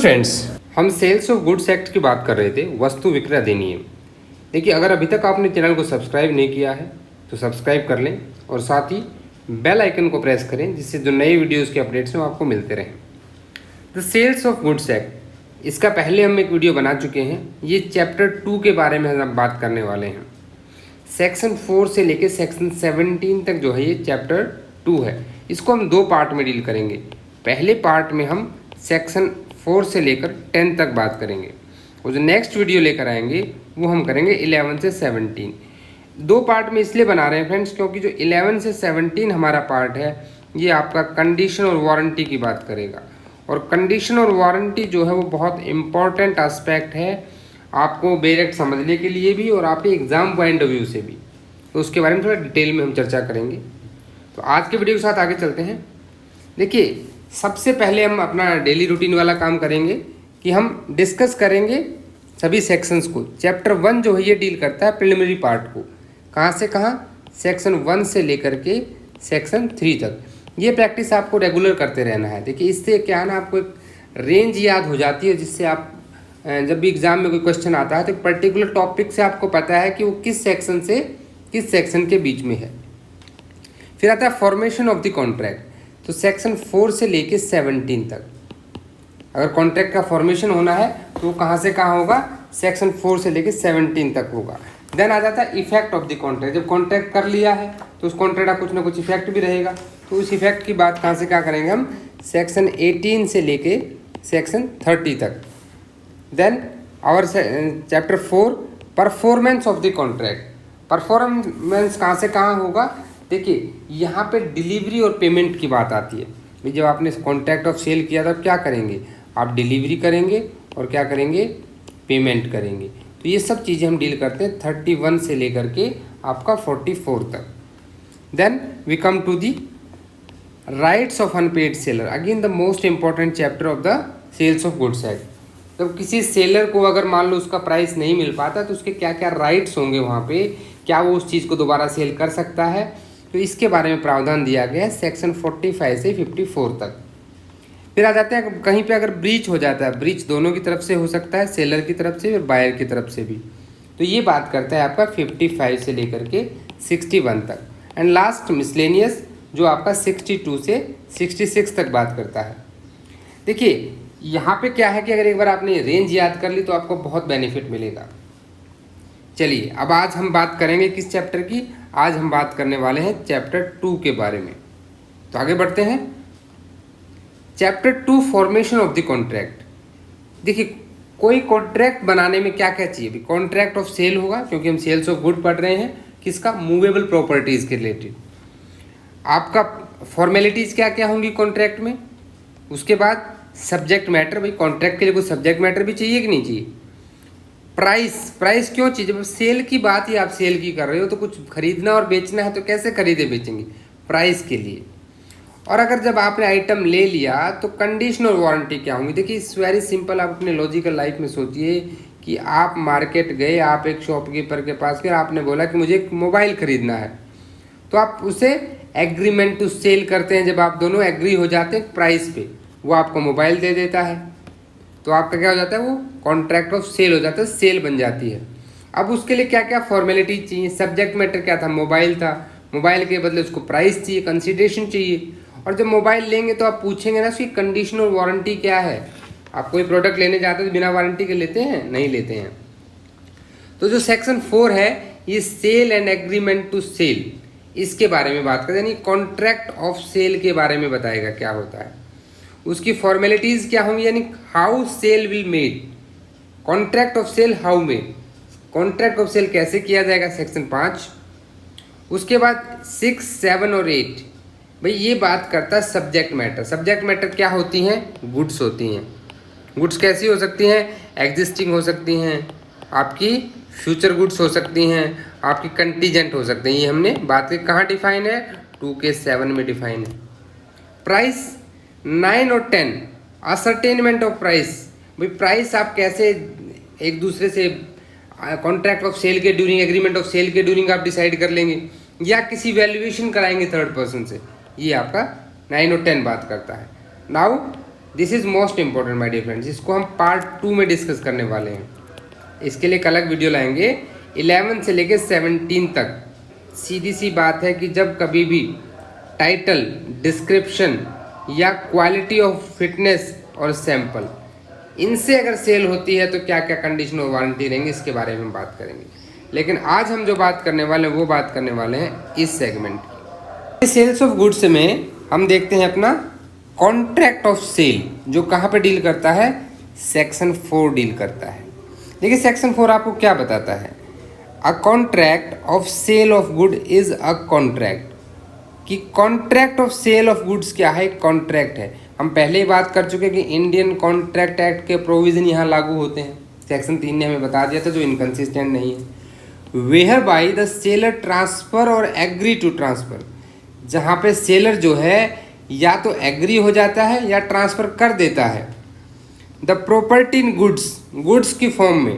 Friends, हम sales of goods act की बात कर रहे थे, वस्तु विक्रय अधिनियम। देखिए, अगर अभी तक आपने चैनल को सब्सक्राइब नहीं किया है तो सब्सक्राइब कर लें और साथ ही बेल आइकन को प्रेस करें, जिससे जो नए वीडियोस के अपडेट्स हैं वो आपको मिलते रहें। The sales of goods act, इसका पहले हम एक वीडियो बना चुके हैं। ये चैप्टर 2 के बारे में हम बात करने वाले हैं। सेक्शन 4 से लेकर सेक्शन 17 तक जो है ये चैप्टर 2 है। इसको हम 2 पार्ट में डील करेंगे। पहले पार्ट में हम सेक्शन 4 से लेकर 10 तक बात करेंगे और जो नेक्स्ट वीडियो लेकर आएंगे वो हम करेंगे 11 से 17। 2 पार्ट में इसलिए बना रहे हैं फ्रेंड्स, क्योंकि जो 11 से 17 हमारा पार्ट है ये आपका कंडीशन और वारंटी की बात करेगा। और कंडीशन और वारंटी जो है वो बहुत इम्पॉर्टेंट एस्पेक्ट है आपको डायरेक्ट समझने के लिए भी और आपके एग्ज़ाम पॉइंट ऑफ व्यू से भी। तो उसके बारे में थोड़ा डिटेल में हम चर्चा करेंगे। तो आज के वीडियो के साथ आगे चलते हैं। देखिए, सबसे पहले हम अपना डेली रूटीन वाला काम करेंगे कि हम डिस्कस करेंगे सभी सेक्शंस को। चैप्टर 1 जो है ये डील करता है प्रिलिमिनरी पार्ट को, कहाँ से कहाँ, सेक्शन 1 से लेकर के सेक्शन 3 तक। ये प्रैक्टिस आपको रेगुलर करते रहना है। देखिए, इससे क्या है ना, आपको एक रेंज याद हो जाती है, जिससे आप जब भी एग्ज़ाम में कोई क्वेश्चन आता है तो एक पर्टिकुलर टॉपिक से आपको पता है कि वो किस सेक्शन से किस सेक्शन के बीच में है। फिर आता है फॉर्मेशन ऑफ द कॉन्ट्रैक्ट। तो सेक्शन 4 से लेके 17 तक अगर कॉन्ट्रैक्ट का फॉर्मेशन होना है तो वो कहाँ से कहाँ होगा, सेक्शन 4 से लेके 17 तक होगा। देन आ जाता है इफेक्ट ऑफ द कॉन्ट्रैक्ट। जब कॉन्ट्रैक्ट कर लिया है तो उस कॉन्ट्रैक्ट का कुछ ना कुछ इफेक्ट भी रहेगा, तो उस इफेक्ट की बात कहाँ से कहाँ करेंगे हम, सेक्शन 18 से लेके सेक्शन 30 तक। Then our chapter 4 performance of the contract. Performance कहाँ से कहाँ होगा, देखिए यहाँ पे डिलीवरी और पेमेंट की बात आती है। भाई, जब आपने कॉन्ट्रैक्ट ऑफ सेल किया तब क्या करेंगे, आप डिलीवरी करेंगे और क्या करेंगे, पेमेंट करेंगे। तो ये सब चीज़ें हम डील करते हैं 31 से लेकर के आपका 44 तक। Then we come to the rights of unpaid seller, again the most important chapter of the sales of goods act. तो किसी सेलर को अगर मान लो उसका प्राइस नहीं मिल पाता तो उसके क्या क्या राइट्स होंगे वहाँ पे, क्या वो उस चीज़ को दोबारा सेल कर सकता है, तो इसके बारे में प्रावधान दिया गया है सेक्शन 45 से 54 तक। फिर आ जाते हैं कहीं पे अगर ब्रीच हो जाता है, ब्रीच दोनों की तरफ से हो सकता है, सेलर की तरफ से और बायर की तरफ से भी, तो ये बात करता है आपका 55 से लेकर के 61 तक। एंड लास्ट मिसलेनियस जो आपका 62 से 66 तक बात करता है। देखिए, यहाँ पे क्या है कि अगर एक बार आपने रेंज याद कर ली तो आपको बहुत बेनिफिट मिलेगा। चलिए, अब आज हम बात करेंगे किस चैप्टर की, आज हम बात करने वाले हैं चैप्टर 2 के बारे में। तो आगे बढ़ते हैं। Chapter 2 formation of the contract. देखिए, कोई कॉन्ट्रैक्ट बनाने में क्या क्या चाहिए, कॉन्ट्रैक्ट ऑफ सेल होगा, क्योंकि हम सेल्स ऑफ गुड पढ़ रहे हैं, किसका, मूवेबल प्रॉपर्टीज़ के रिलेटेड। आपका फॉर्मेलिटीज़ क्या क्या होंगी कॉन्ट्रैक्ट में। उसके बाद सब्जेक्ट मैटर, भाई कॉन्ट्रैक्ट के लिए कोई सब्जेक्ट मैटर भी चाहिए कि नहीं चाहिए। प्राइस क्यों चाहिए, जब सेल की बात ही आप सेल की कर रहे हो तो कुछ खरीदना और बेचना है तो कैसे खरीदे बेचेंगे, प्राइस के लिए। और अगर जब आपने आइटम ले लिया तो कंडीशन और वारंटी क्या होंगी। देखिए, इट्स वेरी सिंपल। आप अपने लॉजिकल लाइफ में सोचिए कि आप मार्केट गए, आप एक शॉपकीपर के पास गए, आपने बोला कि मुझे एक मोबाइल खरीदना है, तो आप उसे एग्रीमेंट टू सेल करते हैं। जब आप दोनों एग्री हो जाते हैं प्राइस पे, वो आपको मोबाइल दे देता है, तो आपका क्या हो जाता है, वो कॉन्ट्रैक्ट ऑफ सेल हो जाता है, सेल बन जाती है। अब उसके लिए क्या क्या फॉर्मेलिटी चाहिए, सब्जेक्ट मैटर क्या था, मोबाइल था, मोबाइल के बदले उसको प्राइस चाहिए, कंसिडरेशन चाहिए। और जब मोबाइल लेंगे तो आप पूछेंगे ना उसकी कंडीशन और वारंटी क्या है। आप कोई प्रोडक्ट लेने जाते हैं तो बिना वारंटी के लेते हैं, नहीं लेते हैं। तो जो सेक्शन 4 है ये sale and agreement to sale, इसके बारे में बात करें, यानी कॉन्ट्रैक्ट ऑफ सेल के बारे में बताएगा क्या होता है, उसकी फॉर्मेलिटीज़ क्या होंगी, यानी how sale will made, contract of sale how made, contract of sale कैसे किया जाएगा, सेक्शन 5। उसके बाद 6, 7 और 8, भाई ये बात करता है सब्जेक्ट मैटर। सब्जेक्ट मैटर क्या होती हैं, गुड्स होती हैं। गुड्स कैसी हो सकती हैं, एग्जिस्टिंग हो सकती हैं, आपकी फ्यूचर गुड्स हो सकती हैं, आपकी कंटीजेंट हो सकते हैं। ये हमने बात की, कहाँ डिफाइन है, 2 के 7 में डिफाइन है। प्राइस 9 और 10, असर्टेनमेंट ऑफ प्राइस, भाई प्राइस आप कैसे एक दूसरे से कॉन्ट्रैक्ट ऑफ सेल के ड्यूरिंग, एग्रीमेंट ऑफ सेल के ड्यूरिंग आप डिसाइड कर लेंगे, या किसी वैल्यूएशन कराएंगे थर्ड पर्सन से, ये आपका 9 और 10 बात करता है। Now this is most important my dear friends, इसको हम पार्ट 2 में डिस्कस करने वाले हैं। इसके लिए एक अलग वीडियो लाएंगे 11 से लेकर 17 तक। सीधी सी बात है कि जब कभी भी टाइटल, डिस्क्रिप्शन या क्वालिटी ऑफ फिटनेस और सैंपल, इनसे अगर सेल होती है तो क्या क्या कंडीशन और वारंटी रहेंगे, इसके बारे में हम बात करेंगे। लेकिन आज हम जो बात करने वाले हैं वो बात करने वाले हैं इस सेगमेंट की। सेल्स ऑफ गुड्स में हम देखते हैं अपना कॉन्ट्रैक्ट ऑफ सेल, जो कहाँ पे डील करता है, सेक्शन 4 डील करता है। देखिए सेक्शन 4 आपको क्या बताता है, a contract of sale of good is a contract, कि contract of sale of goods क्या है, कॉन्ट्रैक्ट है। हम पहले ही बात कर चुके हैं कि इंडियन कॉन्ट्रैक्ट एक्ट के प्रोविजन यहाँ लागू होते हैं, सेक्शन 3 ने हमें बता दिया था, जो इनकंसिस्टेंट नहीं है। Where by the seller transfer और एग्री टू ट्रांसफ़र, जहाँ पे सेलर जो है या तो एग्री हो जाता है या ट्रांसफ़र कर देता है द प्रॉपर्टी इन गुड्स की फॉर्म में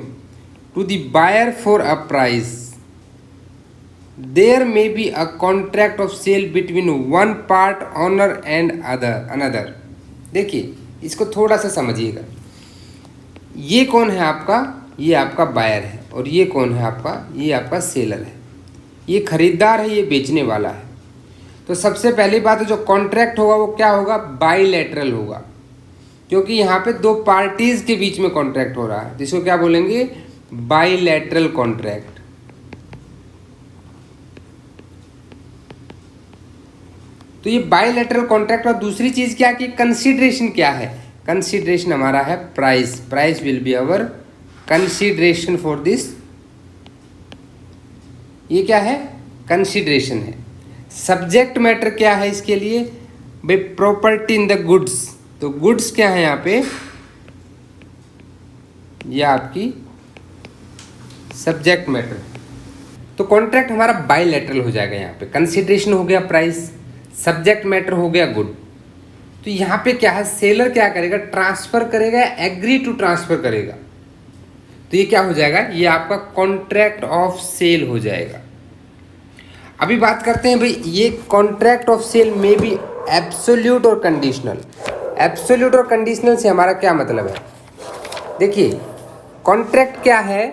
to the buyer for a price, there may be a contract of sale between one part owner and another. देखिए इसको थोड़ा सा समझिएगा, ये कौन है आपका, ये आपका बायर है, और ये कौन है आपका, ये आपका सेलर है। ये खरीदार है, ये बेचने वाला है। तो सबसे पहली बात है, जो कॉन्ट्रैक्ट होगा वो क्या होगा, बाईलैटरल होगा, क्योंकि यहाँ पे दो पार्टीज के बीच में कॉन्ट्रैक्ट हो रहा है, जिसको क्या बोलेंगे, बाईलैटरल कॉन्ट्रैक्ट। तो ये बाईलैटरल कॉन्ट्रैक्ट। और दूसरी चीज क्या कि कंसीडरेशन क्या है, कंसीडरेशन हमारा है price, price will be our consideration for this, ये क्या है, कंसीडरेशन है। सब्जेक्ट मैटर क्या है इसके लिए, भाई प्रॉपर्टी इन द गुड्स, तो गुड्स क्या है यहाँ पे, ये आपकी सब्जेक्ट मैटर। तो कॉन्ट्रैक्ट हमारा बाईलैटरल हो जाएगा, यहाँ पे कंसीडरेशन हो गया प्राइस, सब्जेक्ट मैटर हो गया गुड। तो यहाँ पे क्या है, सेलर क्या करेगा, ट्रांसफर करेगा, एग्री टू ट्रांसफर करेगा, तो ये क्या हो जाएगा, ये आपका कॉन्ट्रैक्ट ऑफ सेल हो जाएगा। अभी बात करते हैं भाई, ये कॉन्ट्रैक्ट ऑफ सेल में भी एब्सोल्यूट और कंडीशनल। एब्सोल्यूट और कंडीशनल से हमारा क्या मतलब है, देखिए कॉन्ट्रैक्ट क्या है,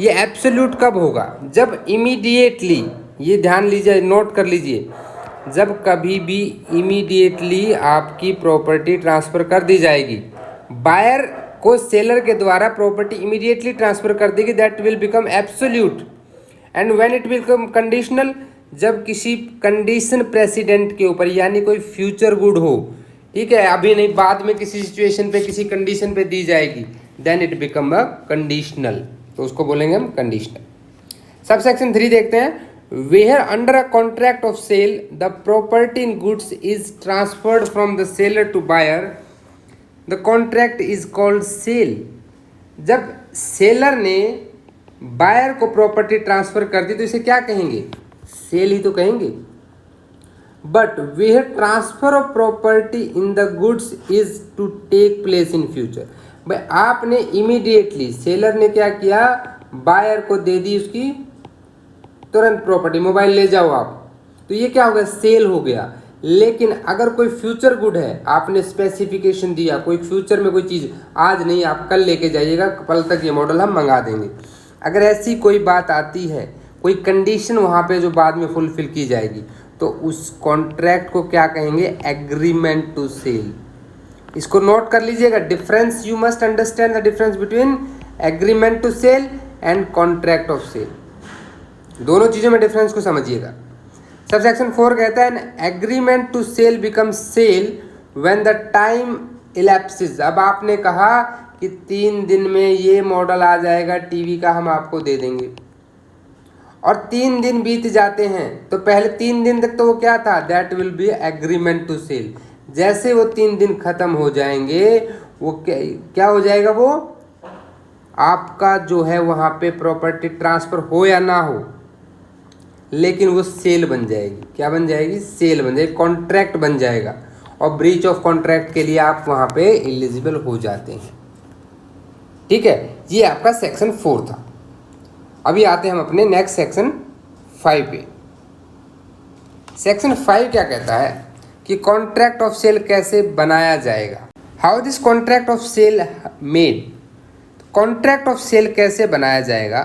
ये एब्सोल्यूट कब होगा, जब इमीडिएटली, ये ध्यान लीजिए, नोट कर लीजिए, जब कभी भी इमीडिएटली आपकी प्रॉपर्टी ट्रांसफ़र कर दी जाएगी, बायर को सेलर के द्वारा प्रॉपर्टी इमीडिएटली ट्रांसफ़र कर देगी, that will become absolute. And when it will become conditional, जब किसी कंडीशन प्रेसिडेंट के ऊपर, यानी कोई फ्यूचर गुड हो, ठीक है, अभी नहीं, बाद में किसी सिचुएशन पे, किसी कंडीशन पे दी जाएगी, then it become a conditional, तो उसको बोलेंगे हम कंडीशनल। सब सेक्शन 3 देखते हैं, where under a contract of sale the property in goods is transferred from the seller to buyer, the contract is called sale। जब सेलर ने buyer को property transfer कर दी तो इसे क्या कहेंगे, सेल ही तो कहेंगे। But where transfer of property in the goods is to take place in future, भाई आपने इमीडिएटली, सेलर ने क्या किया, बायर को दे दी उसकी तुरंत प्रॉपर्टी, मोबाइल ले जाओ आप, तो ये क्या हो गया, सेल हो गया। लेकिन अगर कोई फ्यूचर गुड है, आपने स्पेसिफिकेशन दिया, कोई फ्यूचर में कोई चीज़, आज नहीं आप कल लेके जाइएगा, कल तक ये मॉडल हम मंगा देंगे, अगर ऐसी कोई बात आती है, कोई कंडीशन वहाँ पे जो बाद में फुलफिल की जाएगी, तो उस कॉन्ट्रैक्ट को क्या कहेंगे, एग्रीमेंट टू सेल। इसको नोट कर लीजिएगा, difference, you must understand the difference between agreement to sale and contract of sale, दोनों चीज़ों में डिफरेंस को समझिएगा। सब सेक्शन 4 कहता है agreement to sale become sale when the time elapses. अब आपने कहा कि 3 दिन में ये मॉडल आ जाएगा टीवी का, हम आपको दे देंगे, और 3 दिन बीत जाते हैं, तो पहले 3 दिन तक तो वो क्या था, that will be agreement to sale. जैसे वो 3 दिन खत्म हो जाएंगे, वो क्या हो जाएगा, वो आपका जो है वहाँ पे प्रॉपर्टी ट्रांसफ़र हो या ना हो, लेकिन वो सेल बन जाएगी। क्या बन जाएगी, सेल बन जाएगी, कॉन्ट्रैक्ट बन जाएगा, और ब्रीच ऑफ कॉन्ट्रैक्ट के लिए आप वहाँ पे एलिजिबल हो जाते हैं। ठीक है, ये आपका सेक्शन 4 था। अभी आते हैं हम अपने नेक्स्ट सेक्शन 5 पे। सेक्शन 5 क्या कहता है कि कॉन्ट्रैक्ट ऑफ सेल कैसे बनाया जाएगा। How this contract of sale made, contract of sale कैसे बनाया जाएगा।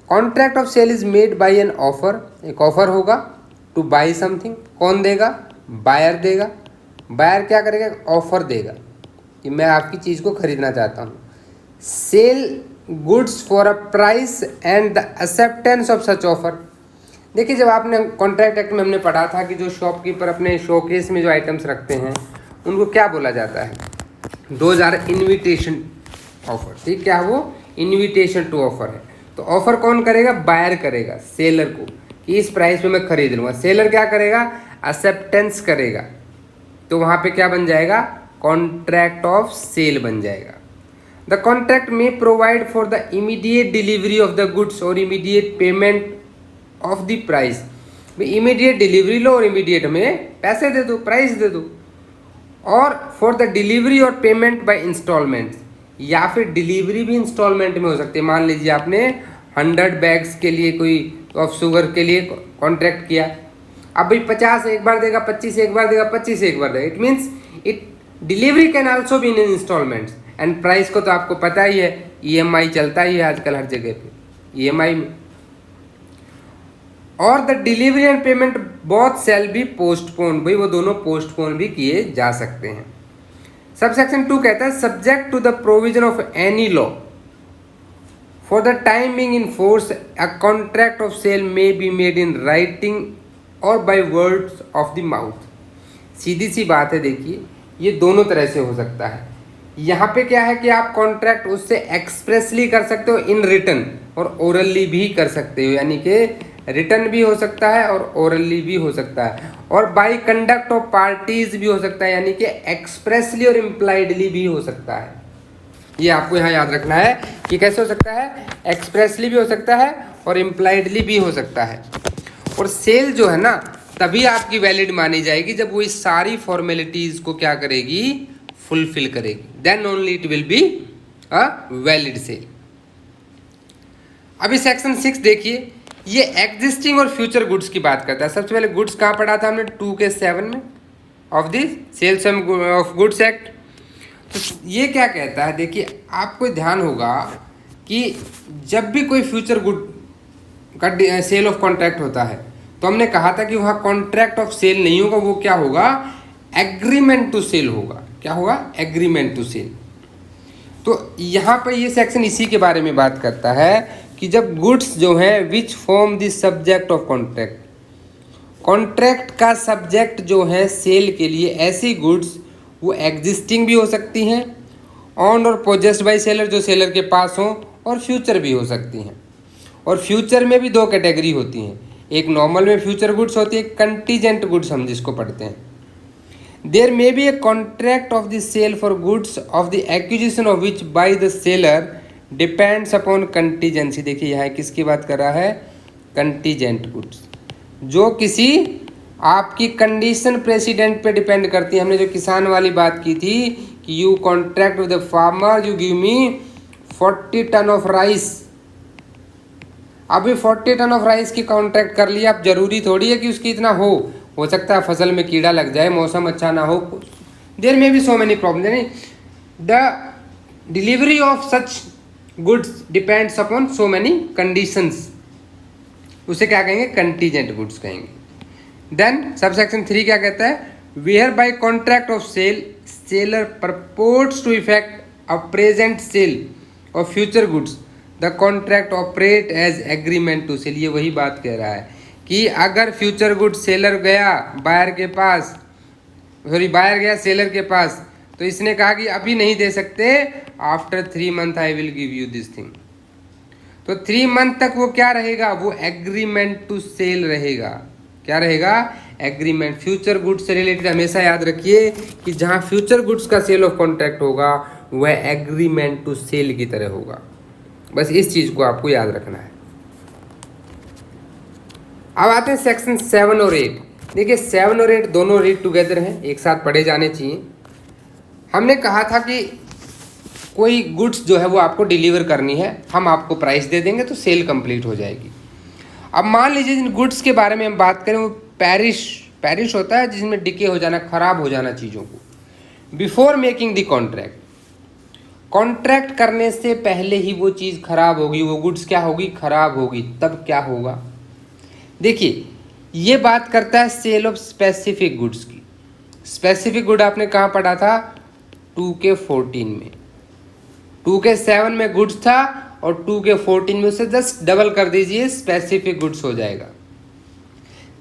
Contract of sale is made by an offer, एक ऑफर होगा टू बाय समथिंग, कौन देगा, बायर देगा। बायर क्या करेगा, ऑफर देगा कि मैं आपकी चीज़ को खरीदना चाहता हूँ। Sell goods for a price and the acceptance of such offer. देखिए जब आपने कॉन्ट्रैक्ट एक्ट में हमने पढ़ा था कि जो शॉपकीपर अपने शोकेस में जो आइटम्स रखते हैं उनको क्या बोला जाता है, दोज आर इन्विटेशन ऑफर। ठीक, क्या वो इन्विटेशन टू ऑफर है। तो ऑफर कौन करेगा, बायर करेगा सेलर को कि इस प्राइस पे मैं खरीद लूँगा। सेलर क्या करेगा, एक्सेप्टेंस करेगा। तो वहाँ पे क्या बन जाएगा, कॉन्ट्रैक्ट ऑफ सेल बन जाएगा। द कॉन्ट्रैक्ट में provide for the immediate delivery of the goods और immediate payment of the price. Immediate delivery लो और इमीडिएट हमें पैसे दे दो, प्राइस दे दो। और फॉर द डिलीवरी और पेमेंट बाय इंस्टॉलमेंट्स, या फिर डिलीवरी भी इंस्टॉलमेंट में हो सकती है। मान लीजिए आपने 100 बैग्स के लिए कोई ऑफ शुगर के लिए कॉन्ट्रैक्ट किया, अब भाई 50 एक बार देगा, 25 एक बार देगा, 25 एक बार देगा। It means it delivery can also be in instalments. And price को तो आपको पता ही है, EMI चलता ही है आजकल हर जगह पे, EMI में। और the delivery and payment both shall be postpone, भाई वो दोनों पोस्टपोन भी किए जा सकते हैं। सबसेक्शन 2 कहता है subject to the provision of any law for the time being in force a contract of sale may be made in writing और by words of the mouth. सीधी सी बात है, देखिए ये दोनों तरह से हो सकता है। यहाँ पे क्या है कि आप कॉन्ट्रैक्ट उससे एक्सप्रेसली कर सकते हो इन रिटन, और ओरली भी कर सकते हो, यानी कि रिटन भी हो सकता है और ओरली भी हो सकता है, और बाय कंडक्ट ऑफ पार्टीज भी हो सकता है, यानी कि एक्सप्रेसली और इम्प्लाइडली भी हो सकता है। ये आपको यहाँ याद रखना है कि कैसे हो सकता है, एक्सप्रेसली भी हो सकता है और इम्प्लाइडली भी हो सकता है। और सेल जो है ना तभी आपकी वैलिड मानी जाएगी जब वो इस सारी फॉर्मेलिटीज को क्या करेगी, फुलफिल करेगी, then only it will be a valid sale. अभी सेक्शन 6 देखिए, ये एग्जिस्टिंग और फ्यूचर गुड्स की बात करता है। सबसे पहले गुड्स कहाँ पढ़ा था हमने, 2 के 7 में of the sales of goods act. तो ये क्या कहता है, देखिए आपको ध्यान होगा कि जब भी कोई फ्यूचर गुड का सेल ऑफ कॉन्ट्रैक्ट होता है तो हमने कहा था कि वहाँ कॉन्ट्रैक्ट ऑफ सेल नहीं होगा, वो क्या होगा, एग्रीमेंट टू सेल होगा। क्या होगा, एग्रीमेंट टू सेल। तो यहाँ पर ये सेक्शन इसी के बारे में बात करता है कि जब गुड्स जो है which form the subject of contract, contract का सब्जेक्ट जो है सेल के लिए, ऐसी गुड्स वो एग्जिस्टिंग भी हो सकती हैं, ऑन और पोजेस्ड बाय सेलर जो सेलर के पास हो, और फ्यूचर भी हो सकती हैं। और फ्यूचर में भी 2 कैटेगरी होती हैं, एक नॉर्मल में फ्यूचर गुड्स होती है, कंटीजेंट गुड्स हम जिसको पढ़ते हैं। There may be a contract of the sale for goods of the acquisition of which by the seller depends upon contingency. देखिए यहाँ किसकी बात कर रहा है, कंटीजेंट गुड्स, जो किसी आपकी कंडीशन प्रेसिडेंट पे डिपेंड करती है। हमने जो किसान वाली बात की थी कि you contract with the farmer, you give me 40 ton of rice. अभी 40 टन ऑफ राइस की कॉन्ट्रैक्ट कर लिया, अब जरूरी थोड़ी है कि उसकी इतना हो सकता है फसल में कीड़ा लग जाए, मौसम अच्छा ना हो, there may be so many problem. The delivery of such goods depends upon so many conditions, उसे क्या कहेंगे, कंटीजेंट गुड्स कहेंगे। देन सबसेक्शन 3 क्या कहता है, where by contract of sale seller purports to effect a present sale of future goods the contract operate as agreement to sale. ये वही बात कह रहा है कि अगर फ्यूचर गुड सेलर गया बायर के पास, बायर गया सेलर के पास, तो इसने कहा कि अभी नहीं दे सकते, after 3 month I will give you this thing. तो 3 मंथ तक वो क्या रहेगा, वो एग्रीमेंट टू सेल रहेगा। क्या रहेगा, एग्रीमेंट। फ्यूचर गुड्स से रिलेटेड हमेशा याद रखिए कि जहाँ फ्यूचर गुड्स का सेल ऑफ कॉन्ट्रैक्ट होगा वह एग्रीमेंट टू सेल की तरह होगा। बस इस चीज़ को आपको याद रखना है। अब आते हैं सेक्शन 7 और 8। देखिए 7 और 8 दोनों रीड टुगेदर हैं, एक साथ पढ़े जाने चाहिए। हमने कहा था कि कोई गुड्स जो है वो आपको डिलीवर करनी है, हम आपको प्राइस दे देंगे तो सेल कंप्लीट हो जाएगी। अब मान लीजिए जिन गुड्स के बारे में हम बात करें वो पैरिश होता है, जिसमें डिके हो जाना, ख़राब हो जाना चीज़ों को। Before making the contract, contract करने से पहले ही वो चीज़ खराब होगी, वो गुड्स क्या होगी, खराब होगी, तब क्या होगा। देखिए ये बात करता है सेल ऑफ स्पेसिफिक गुड्स की। स्पेसिफिक गुड आपने कहाँ पढ़ा था, 2K14 में। 2K7 में गुड्स था और 2K14 में उसे जस्ट डबल कर दीजिए, स्पेसिफिक गुड्स हो जाएगा।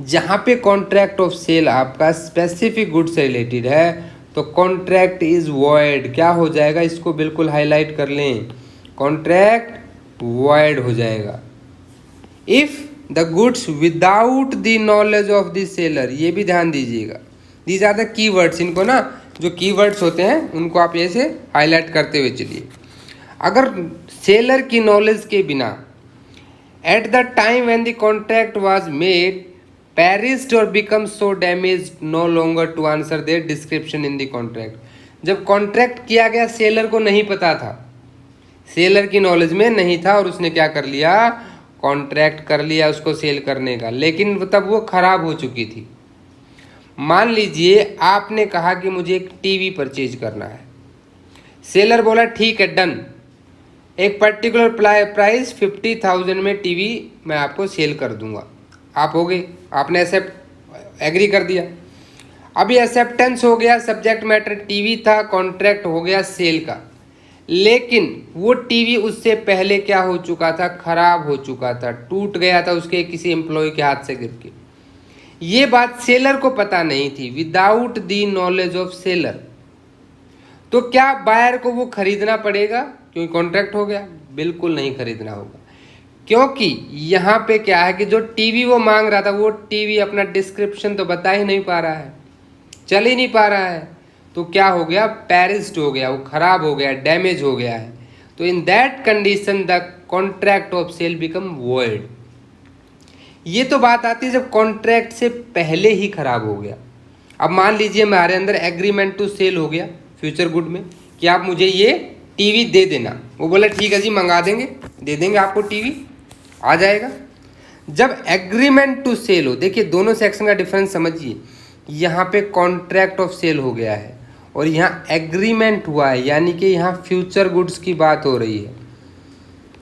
जहाँ पे कॉन्ट्रैक्ट ऑफ सेल आपका स्पेसिफिक गुड्स से रिलेटेड है तो कॉन्ट्रैक्ट इज वॉइड, क्या हो जाएगा, इसको बिल्कुल हाईलाइट कर लें, कॉन्ट्रैक्ट वॉइड हो जाएगा। If the goods without the knowledge of the seller, ये भी ध्यान दीजिएगा, दीज आर द कीवर्ड्स, इनको ना जो कीवर्ड्स होते हैं उनको आप ऐसे हाईलाइट करते हुए चलिए। अगर सेलर की नॉलेज के बिना at the time when the contract was made perished और become so damaged no longer to answer their description in the contract, जब कॉन्ट्रैक्ट किया गया सेलर को नहीं पता था, सेलर की नॉलेज में नहीं था और उसने क्या कर लिया, कॉन्ट्रैक्ट कर लिया उसको सेल करने का, लेकिन तब वो खराब हो चुकी थी। मान लीजिए आपने कहा कि मुझे एक टीवी परचेज करना है, सेलर बोला ठीक है डन, एक पर्टिकुलर प्राइस 50,000 में टीवी मैं आपको सेल कर दूंगा। आप हो गए, आपने एक्सेप्ट एग्री कर दिया। अभी एक्सेप्टेंस हो गया, सब्जेक्ट मैटर टीवी था, कॉन्ट्रैक्ट हो गया सेल का, लेकिन वो टीवी उससे पहले क्या हो चुका था, खराब हो चुका था, टूट गया था उसके किसी एम्प्लॉय के हाथ से गिर के। ये बात सेलर को पता नहीं थी, without the knowledge of seller. तो क्या बायर को वो खरीदना पड़ेगा क्योंकि कॉन्ट्रैक्ट हो गया? बिल्कुल नहीं खरीदना होगा, क्योंकि यहाँ पे क्या है कि जो टीवी वो मांग रहा था वो टीवी अपना डिस्क्रिप्शन तो बता ही नहीं पा रहा है, चल ही नहीं पा रहा है, तो क्या हो गया, पेरिस्ड हो गया, वो खराब हो गया, डैमेज हो गया है। तो in that condition the contract of sale become void. ये तो बात आती है जब कॉन्ट्रैक्ट से पहले ही खराब हो गया। अब मान लीजिए हमारे अंदर एग्रीमेंट टू सेल हो गया फ्यूचर गुड में कि आप मुझे ये टीवी दे देना, वो बोला ठीक है जी मंगा देंगे, दे देंगे आपको टीवी, आ जाएगा। जब एग्रीमेंट टू सेल हो, देखिए दोनों सेक्शन का डिफरेंस समझिए, यहाँ पे कॉन्ट्रैक्ट ऑफ सेल हो गया है और यहाँ एग्रीमेंट हुआ है, यानी कि यहाँ फ्यूचर गुड्स की बात हो रही है।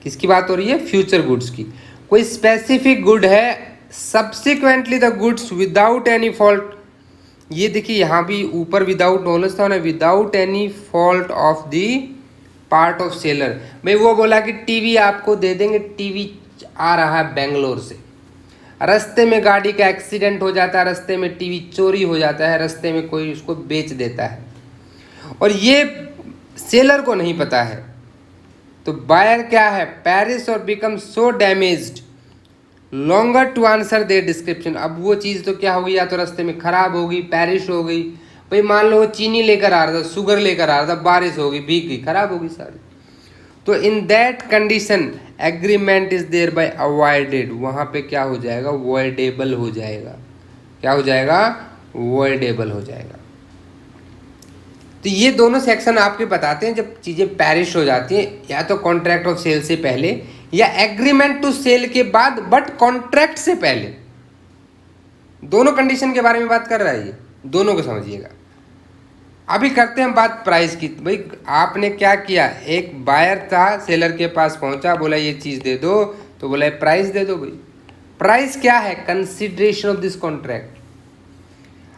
किसकी बात हो रही है? फ्यूचर गुड्स की। कोई स्पेसिफिक गुड है, subsequently the goods without any fault, ये देखिए यहाँ भी ऊपर विदाउट नॉलेज था ना, without any fault of the part of seller. भाई वो बोला कि टीवी आपको दे देंगे, टीवी आ रहा है बेंगलोर से, रास्ते में गाड़ी का एक्सीडेंट हो जाता है, रास्ते में टीवी चोरी हो जाता है, रास्ते में कोई उसको बेच देता है और ये सेलर को नहीं पता है, तो बायर क्या है, पेरिस और become so damaged longer to answer their description. अब वो चीज़ तो क्या होगी, या तो रास्ते में खराब होगी, पेरिश हो गई, भाई मान लो वो चीनी लेकर आ रहा था, शुगर लेकर आ रहा था, बारिश होगी, भीग गई, खराब होगी सारी। तो in that condition agreement is thereby avoided, वहाँ पे क्या हो जाएगा, वॉइडेबल हो जाएगा। क्या हो जाएगा? वॉइडेबल हो जाएगा। तो ये दोनों सेक्शन आपके बताते हैं जब चीज़ें पेरिश हो जाती हैं, या तो कॉन्ट्रैक्ट ऑफ सेल से पहले या एग्रीमेंट टू सेल के बाद, बट कॉन्ट्रैक्ट से पहले। दोनों कंडीशन के बारे में बात कर रहा है, ये दोनों को समझिएगा। अभी करते हैं बात प्राइस की। भाई आपने क्या किया, एक बायर था, सेलर के पास पहुंचा, बोला ये चीज़ दे दो, तो बोला प्राइस दे दो। भाई प्राइस क्या है? Consideration of this contract,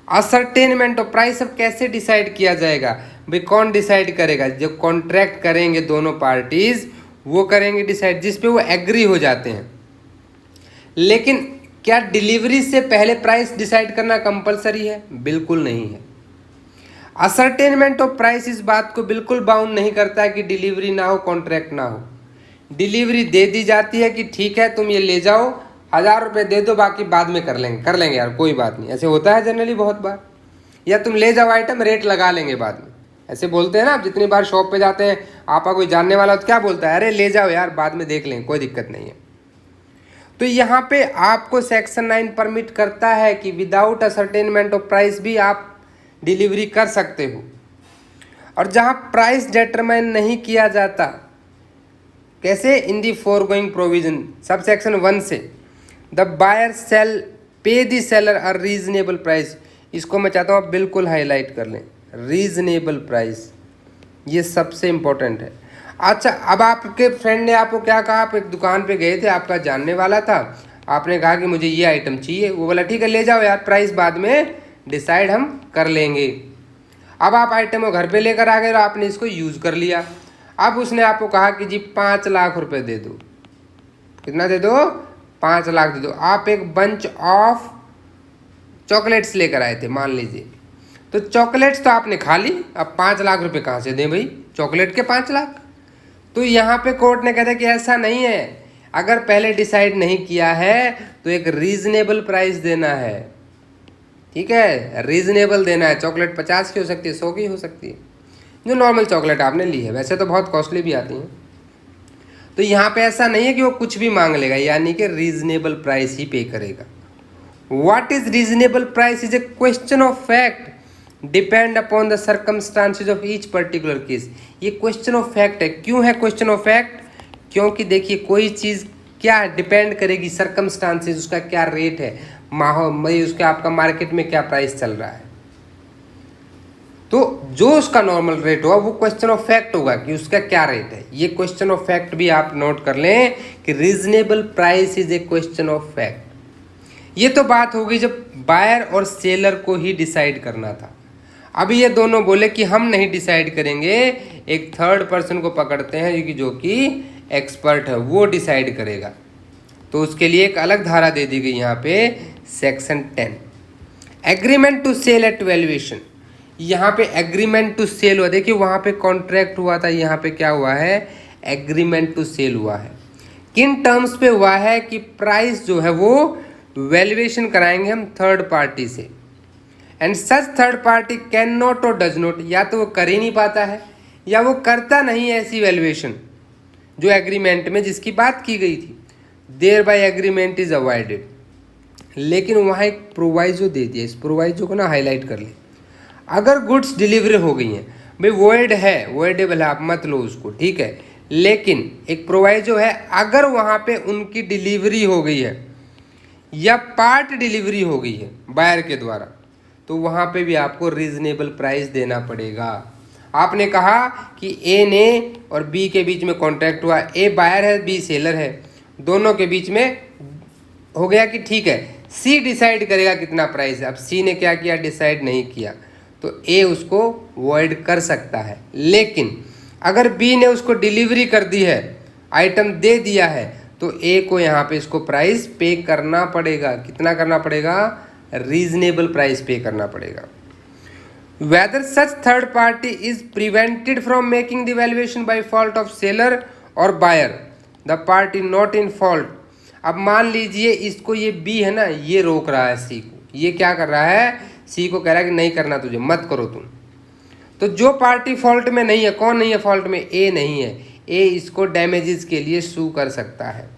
ascertainment of price. अब कैसे डिसाइड किया जाएगा? भाई कौन डिसाइड करेगा? जब कॉन्ट्रैक्ट करेंगे दोनों पार्टीज, वो करेंगे डिसाइड, जिस पे वो एग्री हो जाते हैं। लेकिन क्या डिलीवरी से पहले प्राइस डिसाइड करना कंपलसरी है? बिल्कुल नहीं है। असर्टेनमेंट ऑफ प्राइस इस बात को बिल्कुल बाउंड नहीं करता है कि डिलीवरी ना हो, कॉन्ट्रैक्ट ना हो। डिलीवरी दे दी जाती है कि ठीक है तुम ये ले जाओ, 1000 रुपये दे दो, बाकी बाद में कर लेंगे यार, कोई बात नहीं। ऐसे होता है जनरली बहुत बार, या तुम ले जाओ आइटम, रेट लगा लेंगे बाद में, ऐसे बोलते हैं ना। आप जितनी बार शॉप पे जाते हैं, आपका कोई जानने वाला तो क्या बोलता है, अरे ले जाओ यार बाद में देख लेंगे, कोई दिक्कत नहीं है। तो यहाँ पे आपको सेक्शन 9 परमिट करता है कि विदाउट असर्टेनमेंट ऑफ प्राइस भी आप डिलीवरी कर सकते हो। और जहाँ प्राइस डिटरमाइन नहीं किया जाता, कैसे? इन दी फोरगोइंग प्रोविजन, सब सेक्शन 1 से, द बायर सेल पे the seller a reasonable price. इसको मैं चाहता हूँ आप बिल्कुल हाईलाइट कर लें, रीजनेबल प्राइस, ये सबसे इम्पोर्टेंट है। अच्छा, अब आपके फ्रेंड ने आपको क्या कहा, आप एक दुकान पे गए थे, आपका जानने वाला था, आपने कहा कि मुझे ये आइटम चाहिए, वो बोला ठीक है ले जाओ यार, प्राइस बाद में डिसाइड हम कर लेंगे। अब आप आइटम को घर पे लेकर आ गए और आपने इसको यूज़ कर लिया। अब उसने आपको कहा कि जी 5 लाख रुपए दे दो। कितना दे दो? 5 लाख दे दो। आप एक बंच ऑफ चॉकलेट्स लेकर आए थे मान लीजिए, तो चॉकलेट्स तो आपने खा ली, अब 5 लाख रुपए कहाँ से दें भाई, चॉकलेट के 5 लाख। तो यहाँ पे कोर्ट ने कहता है कि ऐसा नहीं है, अगर पहले डिसाइड नहीं किया है तो एक रीजनेबल प्राइस देना है, ठीक है, रीजनेबल देना है। चॉकलेट 50 की हो सकती है, 100 की हो सकती है, जो नॉर्मल चॉकलेट आपने ली है, वैसे तो बहुत कॉस्टली भी आती हैं। तो यहाँ पे ऐसा नहीं है कि वो कुछ भी मांग लेगा, यानी कि रीजनेबल प्राइस ही पे करेगा। What is reasonable price is a question of fact depend upon the circumstances of each particular case. ये क्वेश्चन ऑफ फैक्ट है। क्यों है क्वेश्चन ऑफ फैक्ट? क्योंकि देखिए कोई चीज़ क्या डिपेंड करेगी, सर्कमस्टांसेस, उसका क्या रेट है, माहौल, उसका आपका मार्केट में क्या प्राइस चल रहा है, तो जो उसका नॉर्मल रेट होगा वो क्वेश्चन ऑफ फैक्ट होगा कि उसका क्या रेट है। ये क्वेश्चन ऑफ फैक्ट भी आप नोट कर लें कि reasonable price is a question of fact. ये तो बात हो गई जब बायर और सेलर को ही डिसाइड करना था। अभी ये दोनों बोले कि हम नहीं डिसाइड करेंगे, एक थर्ड पर्सन को पकड़ते हैं जो कि एक्सपर्ट है, वो डिसाइड करेगा। तो उसके लिए एक अलग धारा दे दी गई यहाँ पे, section 10, agreement to sale at valuation. यहाँ पे एग्रीमेंट टू सेल हुआ, देखिए वहाँ पे कॉन्ट्रैक्ट हुआ था, यहाँ पे क्या हुआ है, एग्रीमेंट टू सेल हुआ है। किन टर्म्स पे हुआ है कि प्राइस जो है वो वैल्यूएशन कराएंगे हम थर्ड पार्टी से, and such third party can not और डज नॉट, या तो वो कर ही नहीं पाता है या वो करता नहीं है ऐसी वैल्यूएशन जो एग्रीमेंट में जिसकी बात की गई थी, thereby agreement is avoided. लेकिन वहाँ एक प्रोवाइजो दे दिया, इस प्रोवाइजो को ना हाईलाइट कर ले। अगर गुड्स डिलीवरी हो गई हैं, भाई वॉइड है, वॉइडेबल है, आप मत लो उसको, ठीक है, लेकिन एक प्रोवाइजो है, अगर वहाँ पे उनकी डिलीवरी हो गई है या पार्ट डिलीवरी हो गई है बायर के द्वारा, तो वहाँ पे भी आपको रीजनेबल प्राइस देना पड़ेगा। आपने कहा कि ए ने और बी के बीच में कॉन्ट्रैक्ट हुआ, ए बायर है, बी सेलर है, दोनों के बीच में हो गया कि ठीक है सी डिसाइड करेगा कितना प्राइस है। अब सी ने क्या किया, डिसाइड नहीं किया, तो ए उसको वॉइड कर सकता है। लेकिन अगर बी ने उसको डिलीवरी कर दी है, आइटम दे दिया है, तो ए को यहाँ पे इसको प्राइस पे करना पड़ेगा। कितना करना पड़ेगा? रीजनेबल प्राइस पे करना पड़ेगा। Whether such third party is prevented from making the valuation by fault of seller और buyer, the party not in fault. अब मान लीजिए इसको ये बी है ना, ये रोक रहा है सी को, ये क्या कर रहा है, सी को कह रहा है कि नहीं करना तुझे, मत करो तुम। तो जो पार्टी फॉल्ट में नहीं है, कौन नहीं है फॉल्ट में? ए नहीं है। ए इसको डैमेजेस के लिए सू कर सकता है।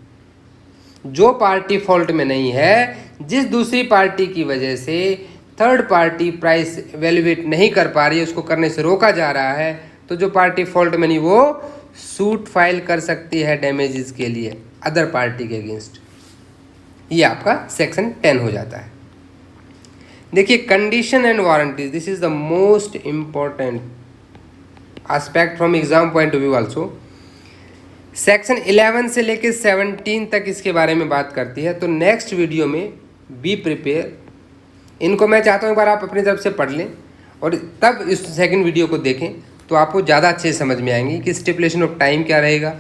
जो पार्टी फॉल्ट में नहीं है, जिस दूसरी पार्टी की वजह से थर्ड पार्टी प्राइस वैल्यूएट नहीं कर पा रही है, उसको करने से रोका जा रहा है, तो जो पार्टी फॉल्ट में नहीं वो सूट फाइल कर सकती है डैमेजेस के लिए अदर पार्टी के अगेंस्ट। ये आपका सेक्शन 10 हो जाता है। देखिए condition and warranties, this is the most important aspect from exam point of view also. Section 11 से लेकर 17 तक इसके बारे में बात करती है। तो नेक्स्ट वीडियो में बी प्रिपेयर, इनको मैं चाहता हूँ एक बार आप अपनी तरफ से पढ़ लें और तब इस सेकंड वीडियो को देखें, तो आपको ज़्यादा अच्छे से समझ में आएंगी कि स्टिपुलेशन ऑफ टाइम क्या रहेगा,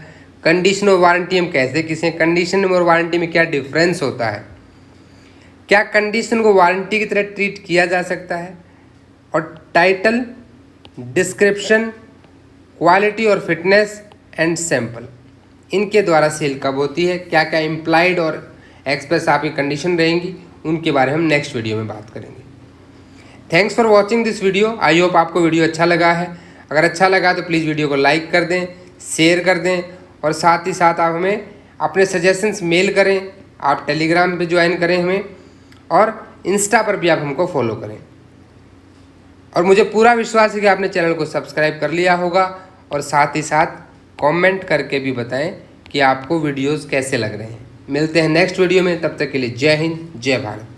कंडीशन और वारंटी हम कैसे किसे, कंडीशन और वारंटी में क्या डिफरेंस होता है, क्या कंडीशन को वारंटी की तरह ट्रीट किया जा सकता है, और टाइटल, डिस्क्रिप्शन, क्वालिटी और फिटनेस एंड सैंपल, इनके द्वारा सेल कब होती है, क्या क्या इम्प्लाइड और एक्सप्रेस आपकी कंडीशन रहेंगी, उनके बारे में हम नेक्स्ट वीडियो में बात करेंगे। Thanks for watching this video. I hope आपको वीडियो अच्छा लगा है। अगर अच्छा लगा तो प्लीज़ वीडियो को लाइक कर दें, शेयर कर दें, और साथ ही साथ आप हमें अपने सजेशंस मेल करें, आप टेलीग्राम पे ज्वाइन करें हमें, और इंस्टा पर भी आप हमको फॉलो करें। और मुझे पूरा विश्वास है कि आपने चैनल को सब्सक्राइब कर लिया होगा, और साथ ही साथ कमेंट करके भी बताएं कि आपको वीडियोस कैसे लग रहे हैं। मिलते हैं नेक्स्ट वीडियो में, तब तक के लिए जय हिंद, जय भारत।